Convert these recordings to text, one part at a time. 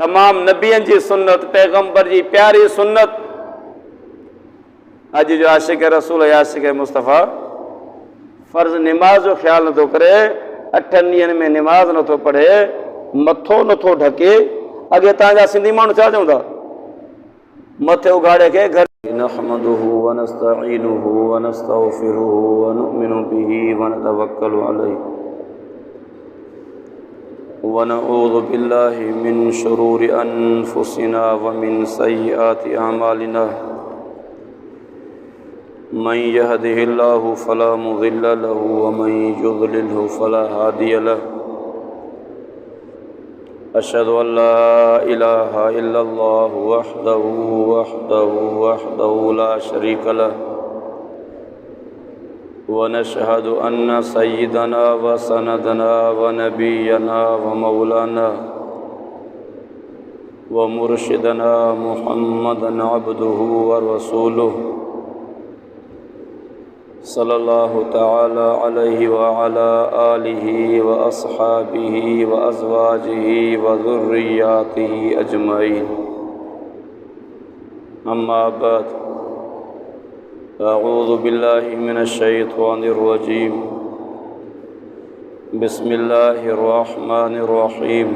تمام نبیان جی سنت، پیغمبر جی پیاری سنت. اج جو عاشق رسول ہے، عاشق مصطفیٰ، فرض نماز جو خیال نہ تو کرے، 8 ڈینہن میں نماز نہ تو پڑھے، متھو نہ تو ڈھکے. اگے تانجا سندھی مانو چا چوندا متھے اگاڑے کے گھر. نحمده ونستعینه ونستغفره ونؤمن به ونتوکل علیہ ونعوذ باللہ من شرور انفسنا ومن سیئات اعمالنا. من يهده الله فلا مضل له ومن يضلله فلا هادي له. أشهد أن لا إله إلا الله وحده لا شريك له. ونشهد أن سيدنا وسندنا ونبينا ومولانا ومرشدنا محمدا عبده ورسوله صلی اللہ تعالی علیہ وعلى آلہ وأصحابہ وأزواجہ وذریاتہ اجمعین. اما بعد، اعوذ باللہ من الشیطان الرجیم. بسم اللہ الرحمن الرحیم.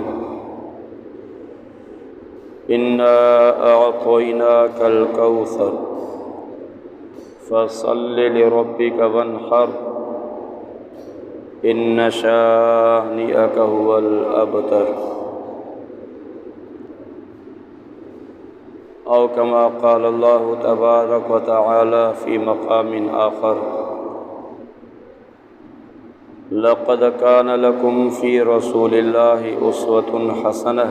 انا اعطیناک الکوثر فصل لربك وانحر ان شانئك هو الابتر. او كما قال الله تبارك وتعالى في مقام آخر: لقد كان لكم في رسول الله أسوة حسنة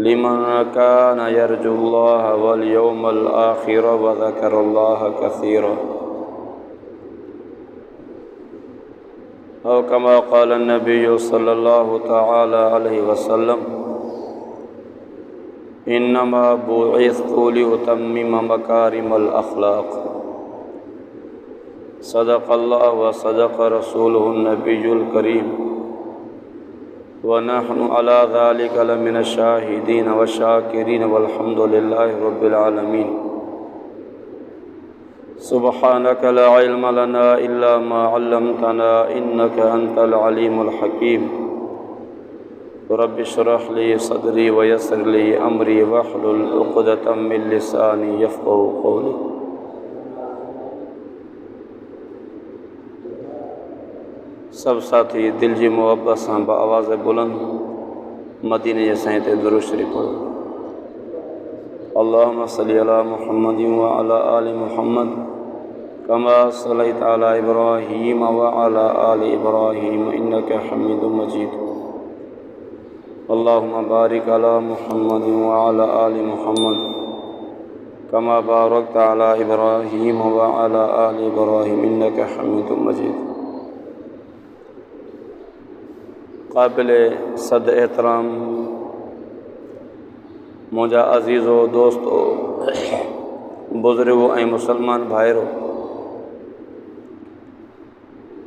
لمن كان يرجو الله واليوم الآخر وذكر الله كثيرا. أو كما قال النبي صلى الله تعالى عليه وسلم: إنما بعثت لأتمم مكارم الأخلاق. صدق الله وصدق رسوله النبي الكريم، ونحن على ذلك لمن الشاهدين والشاكرين والحمد لله رب العالمين. سبحانك لا علم لنا إلا ما علمتنا إنك أنت العليم الحكيم. رب اشرح لي صدري ويسر لي أمري واحلل عقدة من لساني يفقهوا قولي. سب ساتھی دل جی محبت سان با آواز بلند مدینے سائیں تے درود شریف پڑھو. اللہم صلی علی محمد وعلی آل محمد کما صلیت علی ابراہیم وعلی آل ابراہیم انک حمید مجید. اللہم بارک علی محمد وعلی آل محمد کما بارکت علی ابراہیم وعلی آل ابراہیم انک حمید مجید. قابل صد احترام مجھا عزیز و دوست و بزرگ و مسلمان بھائرو،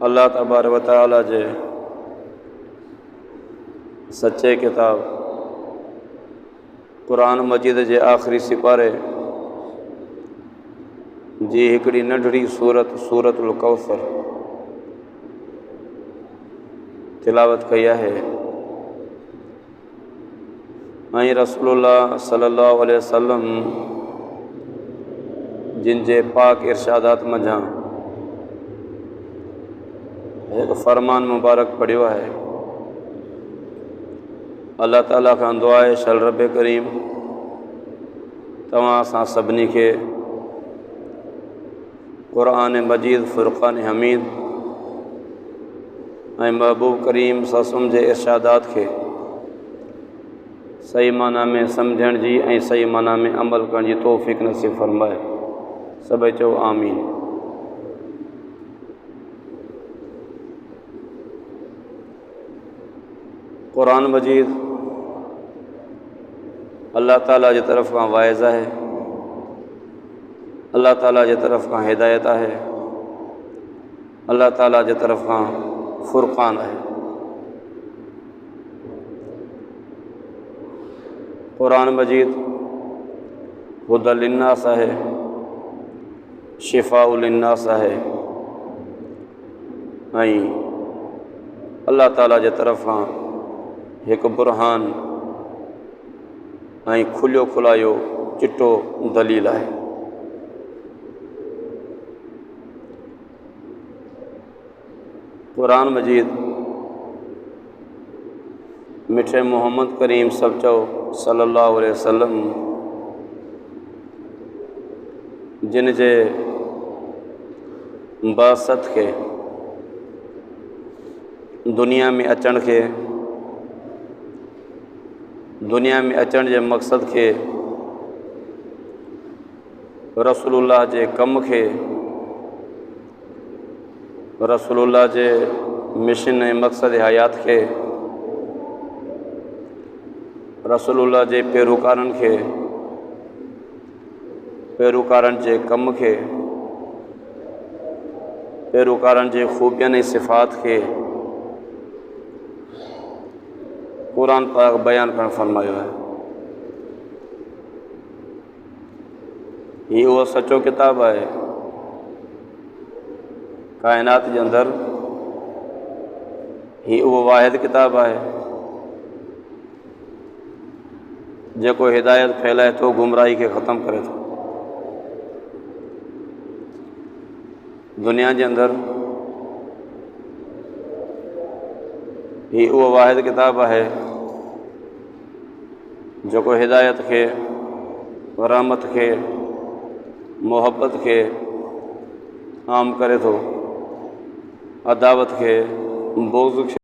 اللہ تبارک و تعالی جے سچے کتاب قرآن مجید جے آخری سپارے جی ہکڑی ننڈڑی سورت الکوثر تلاوت کیا ہے. میں رسول اللہ صلی اللہ علیہ وسلم جن جے پاک ارشادات مجھاں ایک فرمان مبارک پڑھیو ہے. اللہ تعالیٰ کا دعائے شل رب کریم تمام سا سبنی کے قرآن مجید فرقان حمید محبوب کریم سا سمجھے ارشادات کے صحیح معنی میں سمجھن جی صحیح معنی میں عمل کرن جی توفیق نصیب فرمائے. سب چو آمین. قرآن مجید اللہ تعالیٰ جی طرف کا واعظہ ہے، اللہ تعالیٰ جی طرف کا ہدایت ہے، اللہ تعالیٰ جی طرف کا فرقان ہے. قرآن مجید ہدی للناس ہے، شفاء للناس ہے، اللہ تعالیٰ جے طرفاں ایک برہان کھلیو کھلایو چٹو دلیل ہے۔ قرآن مجید میٹھے محمد کریم سب چو صلی اللہ علیہ وسلم جن جے بعثت کے دنیا میں اچن کے دنیا میں اچن جے مقصد کے رسول اللہ جے کم کے رسول اللہ جے مشن مقصد حیات کے رسول اللہ جے پیروکارن کے پیروکارن جے کم کے پیروکارن جے خوبیاں صفات کے قرآن پاک بیان کرن فرمایا ہے۔ یہ وہ سچو کتاب ہے کائنات کے اندر، یہ وہ واحد کتاب ہے جو کو ہدایت پھیلائے تو گمراہی کے ختم کرے تو۔ دنیا کے اندر یہ وہ واحد کتاب ہے جو کو ہدایت کے، رحمت کے، محبت کے عام کرے تو، عداوت کے، بغض کے